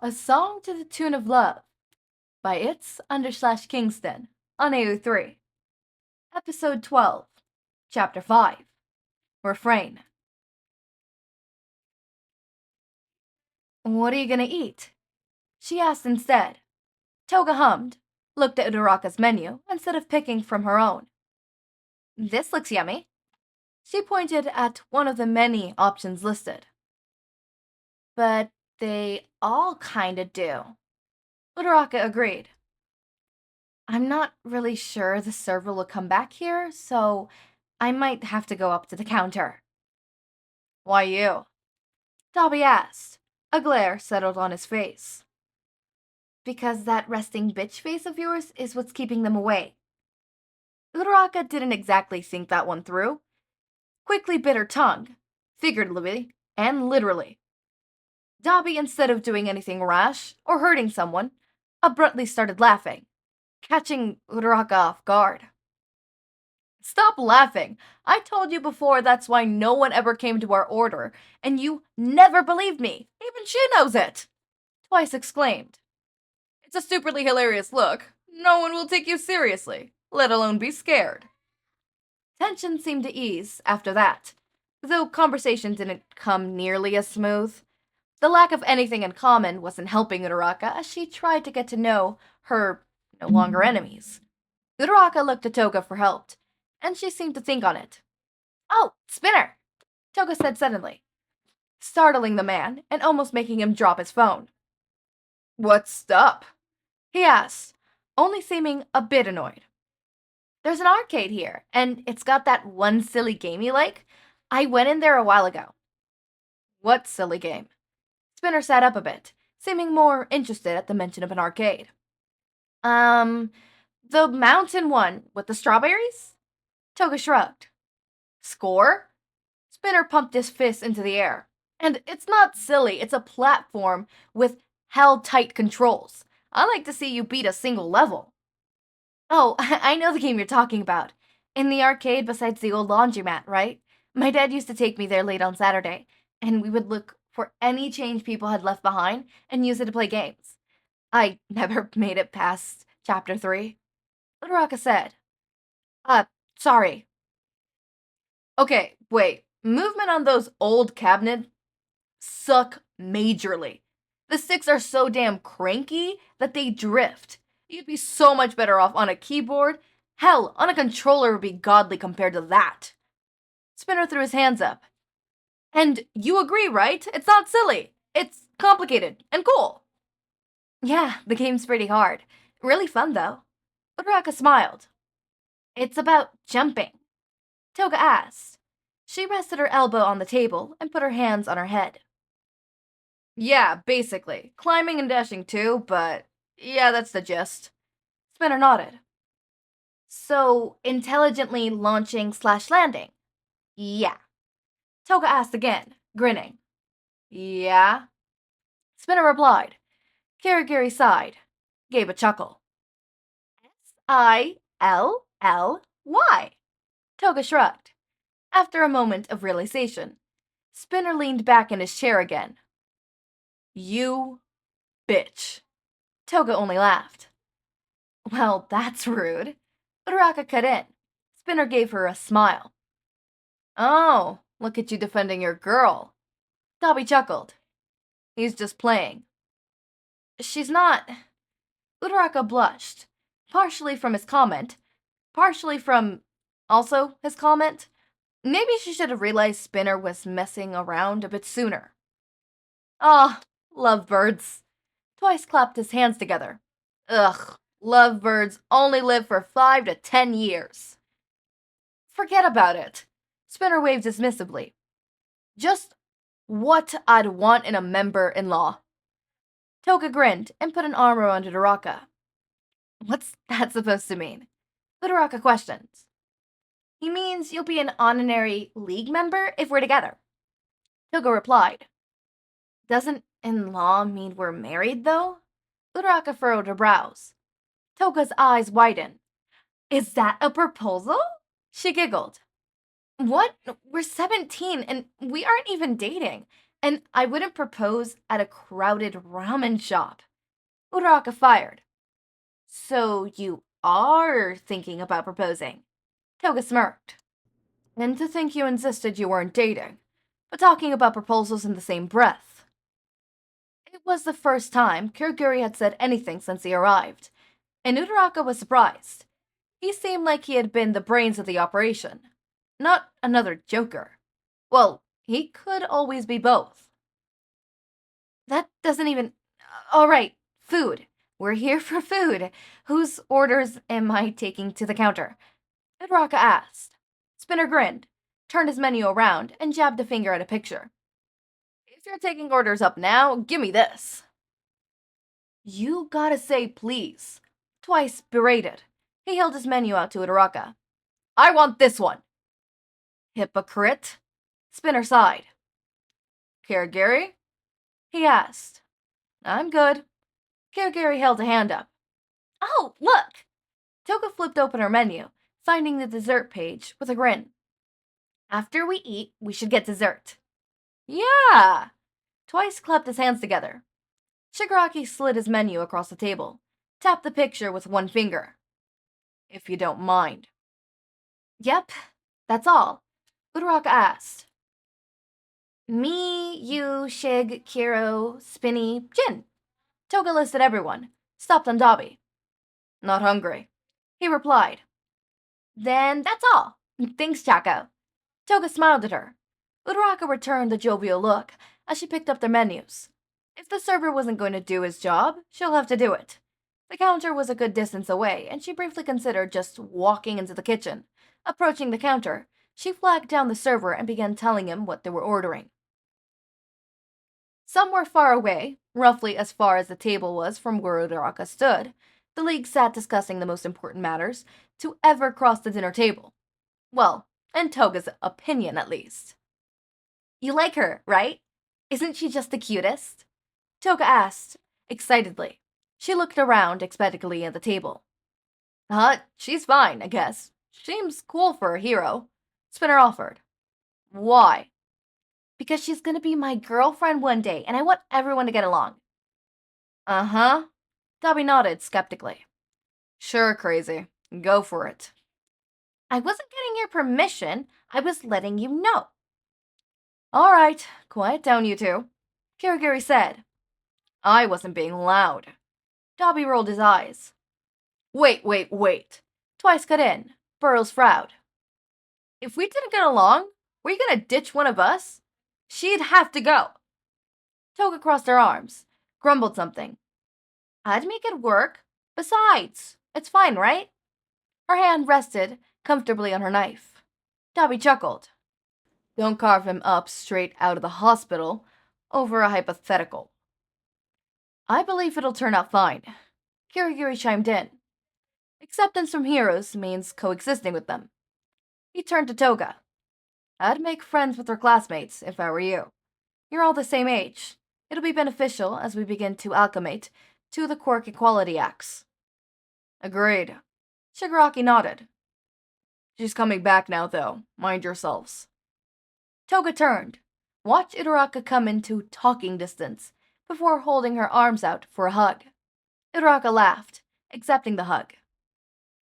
A Song to the Tune of Love by It's_Kingston on AO3. Episode 12, Chapter 5, Refrain. What are you gonna eat? She asked instead. Toga hummed, looked at Uraraka's menu instead of picking from her own. This looks yummy. She pointed at one of the many options listed. But they all kinda do. Uraraka agreed. I'm not really sure the server will come back here, so I might have to go up to the counter. Why you? Dobby asked. A glare settled on his face. Because that resting bitch face of yours is what's keeping them away. Uraraka didn't exactly think that one through. Quickly bit her tongue, figuratively and literally. Dobby, instead of doing anything rash or hurting someone, abruptly started laughing, catching Uraraka off guard. Stop laughing! I told you before that's why no one ever came to our order, and you never believed me! Even she knows it! Twice exclaimed. It's a stupidly hilarious look. No one will take you seriously, let alone be scared. Tension seemed to ease after that, though conversation didn't come nearly as smooth. The lack of anything in common wasn't helping Uraraka as she tried to get to know her no longer enemies. Uraraka looked to Toga for help, and she seemed to think on it. Oh, Spinner! Toga said suddenly, startling the man and almost making him drop his phone. What's up? He asked, only seeming a bit annoyed. There's an arcade here, and it's got that one silly game you like. I went in there a while ago. What silly game? Spinner sat up a bit, seeming more interested at the mention of an arcade. The mountain one with the strawberries? Toga shrugged. Score? Spinner pumped his fist into the air. And it's not silly, it's a platform with hell-tight controls. I like to see you beat a single level. Oh, I know the game you're talking about. In the arcade besides the old laundromat, right? My dad used to take me there late on Saturday, and we would look for any change people had left behind and use it to play games. I never made it past Chapter 3. Uraraka said. Sorry. Okay, wait. Movement on those old cabinets suck majorly. The sticks are so damn cranky that they drift. You'd be so much better off on a keyboard. Hell, on a controller would be godly compared to that. Spinner threw his hands up. And you agree, right? It's not silly. It's complicated and cool. Yeah, the game's pretty hard. Really fun, though. Uraraka smiled. It's about jumping. Toga asked. She rested her elbow on the table and put her hands on her head. Yeah, basically. Climbing and dashing too, but yeah, that's the gist. Spinner nodded. So, intelligently launching/landing? Yeah. Toga asked again, grinning. Yeah? Spinner replied. Kirigiri sighed, gave a chuckle. S-I-L-L-Y. Toga shrugged. After a moment of realization, Spinner leaned back in his chair again. You bitch. Toga only laughed. Well, that's rude. Uraraka cut in. Spinner gave her a smile. Oh, look at you defending your girl. Dobby chuckled. He's just playing. She's not. Uraraka blushed, partially from his comment, partially from also his comment. Maybe she should have realized Spinner was messing around a bit sooner. Ah, lovebirds. Twice clapped his hands together. Ugh, lovebirds only live for 5 to 10 years. Forget about it. Spinner waved dismissively. Just what I'd want in a member-in-law. Toga grinned and put an arm around Uraraka. What's that supposed to mean? Uraraka questioned. He means you'll be an honorary league member if we're together. Toga replied. Doesn't in-law mean we're married, though? Uraraka furrowed her brows. Toga's eyes widened. Is that a proposal? She giggled. What? We're 17 and we aren't even dating. And I wouldn't propose at a crowded ramen shop. Uraraka fired. So you are thinking about proposing? Toga smirked. And to think you insisted you weren't dating, but talking about proposals in the same breath. It was the first time Kirigiri had said anything since he arrived, and Uraraka was surprised. He seemed like he had been the brains of the operation, not another joker. Well, he could always be both. That doesn't even... Alright, food. We're here for food. Whose orders am I taking to the counter? Uraraka asked. Spinner grinned, turned his menu around, and jabbed a finger at a picture. If you're taking orders up now, give me this. You gotta say please. Twice berated. He held his menu out to Uraraka. I want this one. Hypocrite. Spinner sighed. Kirigiri? He asked. I'm good. Kirigiri held a hand up. Oh, look! Toga flipped open her menu, finding the dessert page with a grin. After we eat, we should get dessert. Yeah! Twice clapped his hands together. Shigaraki slid his menu across the table, tapped the picture with one finger. If you don't mind. Yep, that's all. Uraraka asked. Me, you, Shig, Kiro, Spinny, Jin. Toga listed everyone, stopped on Dabi. Not hungry. He replied. Then that's all. Thanks, Chako. Toga smiled at her. Uraraka returned a jovial look as she picked up their menus. If the server wasn't going to do his job, she'll have to do it. The counter was a good distance away, and she briefly considered just walking into the kitchen. Approaching the counter, she flagged down the server and began telling him what they were ordering. Somewhere far away, roughly as far as the table was from where Uraraka stood, the League sat discussing the most important matters to ever cross the dinner table. Well, in Toga's opinion, at least. You like her, right? Isn't she just the cutest? Toga asked, excitedly. She looked around expectantly at the table. She's fine, I guess. Seems cool for a hero. Spinner offered. Why? Because she's gonna be my girlfriend one day, and I want everyone to get along. Uh-huh. Dabi nodded skeptically. Sure, crazy. Go for it. I wasn't getting your permission. I was letting you know. All right, quiet down, you two, Kirigiri said. I wasn't being loud. Dabi rolled his eyes. Wait. Twice cut in. Burrows frowned. If we didn't get along, were you gonna ditch one of us? She'd have to go. Toga crossed her arms, grumbled something. I'd make it work. Besides, it's fine, right? Her hand rested comfortably on her knife. Dabi chuckled. Don't carve him up straight out of the hospital over a hypothetical. I believe it'll turn out fine. Kirigiri chimed in. Acceptance from heroes means coexisting with them. He turned to Toga. I'd make friends with her classmates if I were you. You're all the same age. It'll be beneficial as we begin to acclimate to the quirk equality acts. Agreed. Shigaraki nodded. She's coming back now, though. Mind yourselves. Toga turned, watched Uraraka come into talking distance before holding her arms out for a hug. Uraraka laughed, accepting the hug.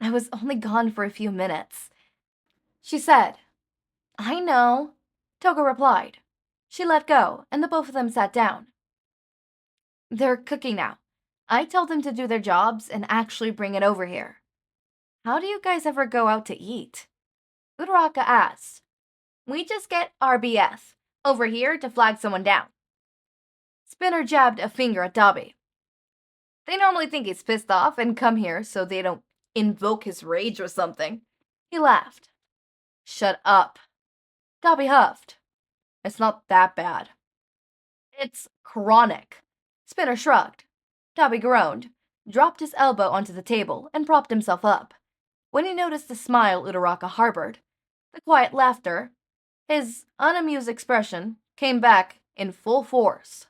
I was only gone for a few minutes. She said. I know. Toga replied. She let go, and the both of them sat down. They're cooking now. I told them to do their jobs and actually bring it over here. How do you guys ever go out to eat? Uraraka asked. We just get RBF over here to flag someone down. Spinner jabbed a finger at Dabi. They normally think he's pissed off and come here so they don't invoke his rage or something. He laughed. Shut up. Dabi huffed. It's not that bad. It's chronic. Spinner shrugged. Dabi groaned, dropped his elbow onto the table, and propped himself up. When he noticed the smile Uraraka harbored, the quiet laughter, his unamused expression came back in full force.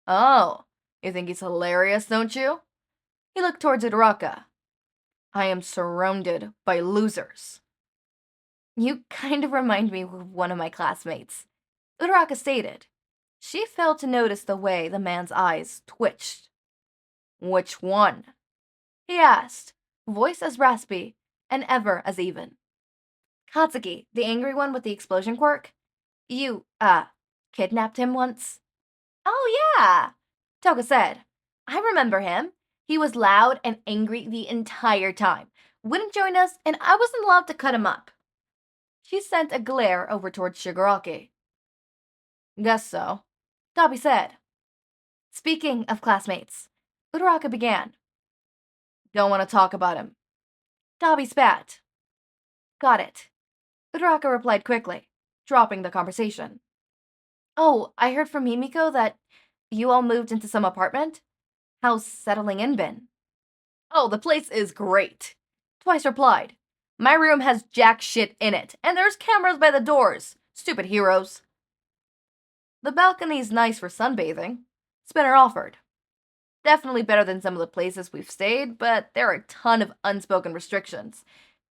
Oh, you think he's hilarious, don't you? He looked towards Uraraka. I am surrounded by losers. You kind of remind me of one of my classmates, Uraraka stated. She failed to notice the way the man's eyes twitched. "Which one?" he asked, voice as raspy and ever as even. "Katsuki, the angry one with the explosion quirk. You, kidnapped him once?" "Oh, yeah," Toga said. "I remember him. He was loud and angry the entire time. Wouldn't join us, and I wasn't allowed to cut him up." She sent a glare over towards Shigaraki. "Guess so," Dabi said. "Speaking of classmates," Uraraka began. "Don't want to talk about him." Dabi spat. "Got it," Uraraka replied quickly, dropping the conversation. "Oh, I heard from Himiko that you all moved into some apartment? How's settling in been?" "Oh, the place is great," Twice replied. "My room has jack shit in it, and there's cameras by the doors. Stupid heroes." "The balcony's nice for sunbathing," Spinner offered. "Definitely better than some of the places we've stayed, but there are a ton of unspoken restrictions.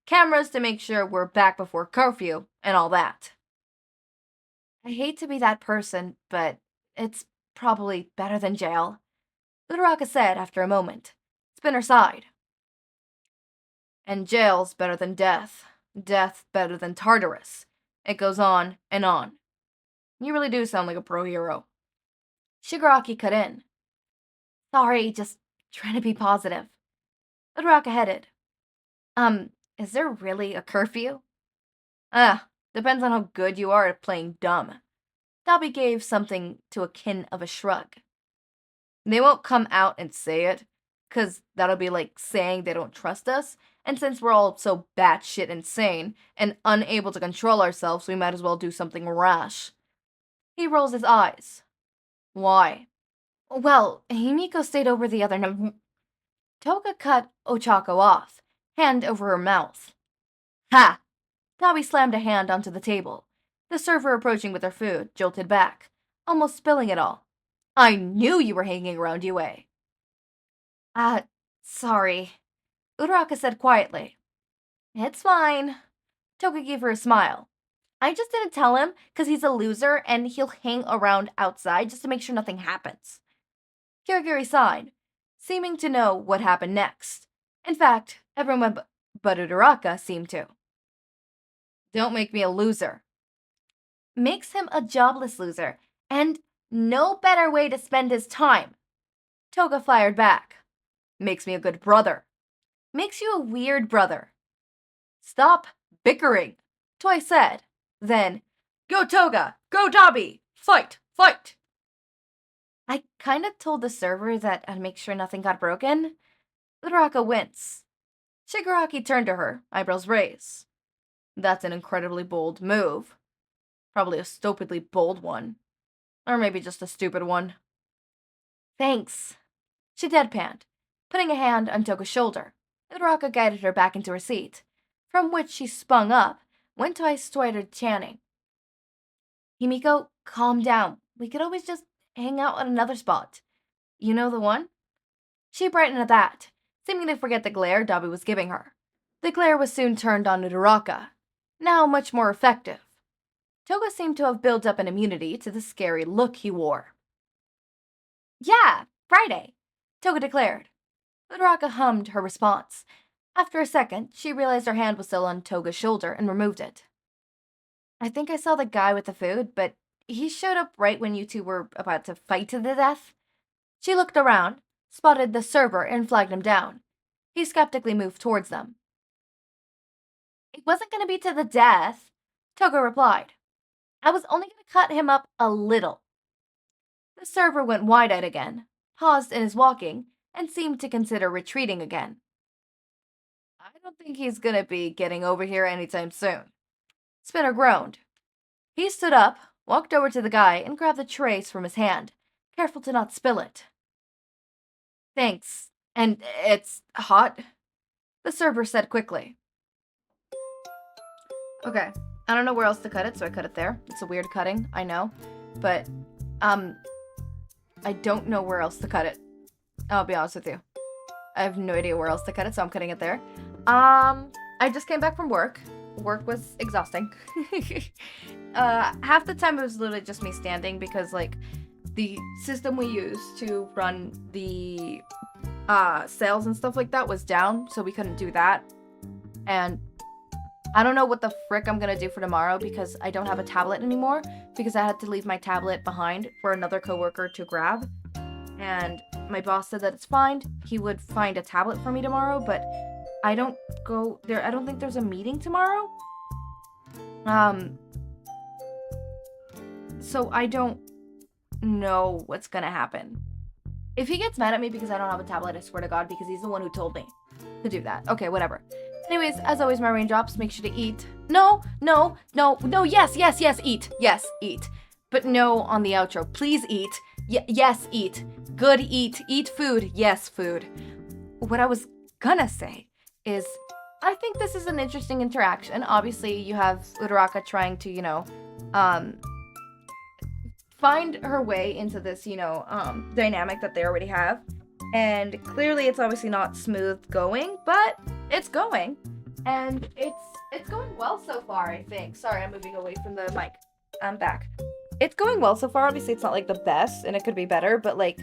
Cameras to make sure we're back before curfew, and all that." "I hate to be that person, but it's probably better than jail," Uraraka said after a moment. Spinner sighed. "And jail's better than death. Death better than Tartarus. It goes on and on. You really do sound like a pro hero." Shigaraki cut in. "Sorry, just trying to be positive." Uraraka headed. Is there really a curfew?" Depends on how good you are at playing dumb." Dabi gave something to akin of a shrug. "They won't come out and say it, 'cause that'll be like saying they don't trust us, and since we're all so batshit insane and unable to control ourselves, we might as well do something rash." He rolls his eyes. "Why?" "Well, Himiko stayed over the other night." Toga cut Ochako off, hand over her mouth. "Ha!" Dabi slammed a hand onto the table. The server approaching with her food jolted back, almost spilling it all. "I knew you were hanging around UA." Sorry," Uraraka said quietly. "It's fine." Toga gave her a smile. "I just didn't tell him because he's a loser and he'll hang around outside just to make sure nothing happens." Kirigiri sighed, seeming to know what happened next. In fact, everyone but Uraraka seemed to. "Don't make me a loser." "Makes him a jobless loser, and no better way to spend his time." Toga fired back. "Makes me a good brother." "Makes you a weird brother." "Stop bickering," Twice said. Then, "Go Toga! Go Dabi! Fight! Fight!" "I kinda told the server that I'd make sure nothing got broken." Uraraka winced. Shigaraki turned to her, eyebrows raised. "That's an incredibly bold move. Probably a stupidly bold one. Or maybe just a stupid one." "Thanks." She deadpanned, putting a hand on Toga's shoulder. Uraraka guided her back into her seat, from which she sprung up when Twice started chanting. "Himiko, calm down. We could always just hang out at another spot. You know the one?" She brightened at that, seeming to forget the glare Dabi was giving her. The glare was soon turned on Uraraka, now much more effective. Toga seemed to have built up an immunity to the scary look he wore. "Yeah, Friday," Toga declared. Uraraka hummed her response. After a second, she realized her hand was still on Toga's shoulder and removed it. "I think I saw the guy with the food, but he showed up right when you two were about to fight to the death." She looked around, spotted the server, and flagged him down. He skeptically moved towards them. "It wasn't going to be to the death," Toga replied. "I was only going to cut him up a little." The server went wide-eyed again, paused in his walking, and seemed to consider retreating again. "I don't think he's going to be getting over here anytime soon." Spinner groaned. He stood up, walked over to the guy, and grabbed the trays from his hand, careful to not spill it. "Thanks. And it's hot," the server said quickly. Okay, I don't know where else to cut it, so I cut it there. It's a weird cutting, I know. But, I don't know where else to cut it. I'll be honest with you. I have no idea where else to cut it, so I'm cutting it there. I just came back from work. work was exhausting. Half the time it was literally just me standing because, like, the system we used to run the sales and stuff like that was down, so we couldn't do that. And I don't know what the frick I'm gonna do for tomorrow because I don't have a tablet anymore because I had to leave my tablet behind for another coworker to grab. And my boss said that it's fine. He would find a tablet for me tomorrow, but I don't go there. I don't think there's a meeting tomorrow. So I don't know what's gonna happen. If he gets mad at me because I don't have a tablet, I swear to God, because he's the one who told me to do that. Okay, whatever. Anyways, as always, my raindrops, make sure to eat. No, yes, eat. Yes, eat. But no on the outro. Please eat. Yes, eat. Good, eat. Eat food. Yes, food. What I was gonna say is, I think this is an interesting interaction. Obviously, you have Uraraka trying to, find her way into this, dynamic that they already have. And clearly it's obviously not smooth going, but it's going. And it's going well so far, I think. Sorry, I'm moving away from the mic. I'm back. It's going well so far. Obviously, it's not, like, the best, and it could be better, but, like,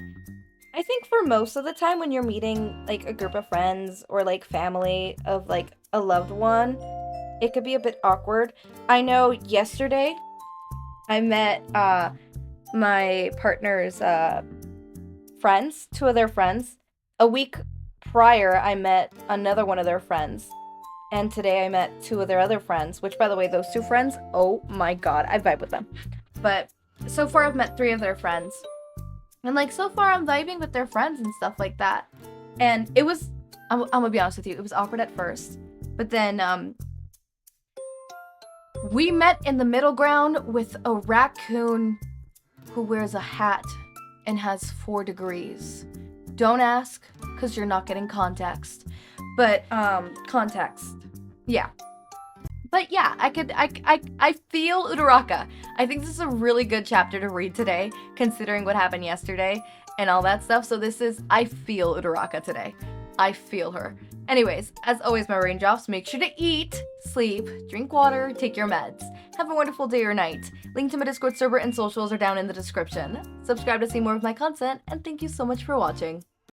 I think for most of the time when you're meeting, like, a group of friends or, like, family of, like, a loved one, it could be a bit awkward. I know yesterday I met, my partner's, friends, two of their friends. A week prior, I met another one of their friends. And today I met two of their other friends, which, by the way, those two friends, oh my god, I vibe with them. But so far I've met 3 of their friends. And, like, so far I'm vibing with their friends and stuff like that. And it was, I'm gonna be honest with you, it was awkward at first. But then, we met in the middle ground with a raccoon who wears a hat and has 4 degrees. Don't ask, because you're not getting context. But, context. Yeah. But yeah, I feel Uraraka. I think this is a really good chapter to read today, considering what happened yesterday and all that stuff. So this is, I feel Uraraka today. I feel her. Anyways, as always, my raindrops, make sure to eat, sleep, drink water, take your meds. Have a wonderful day or night. Link to my Discord server and socials are down in the description. Subscribe to see more of my content, and thank you so much for watching.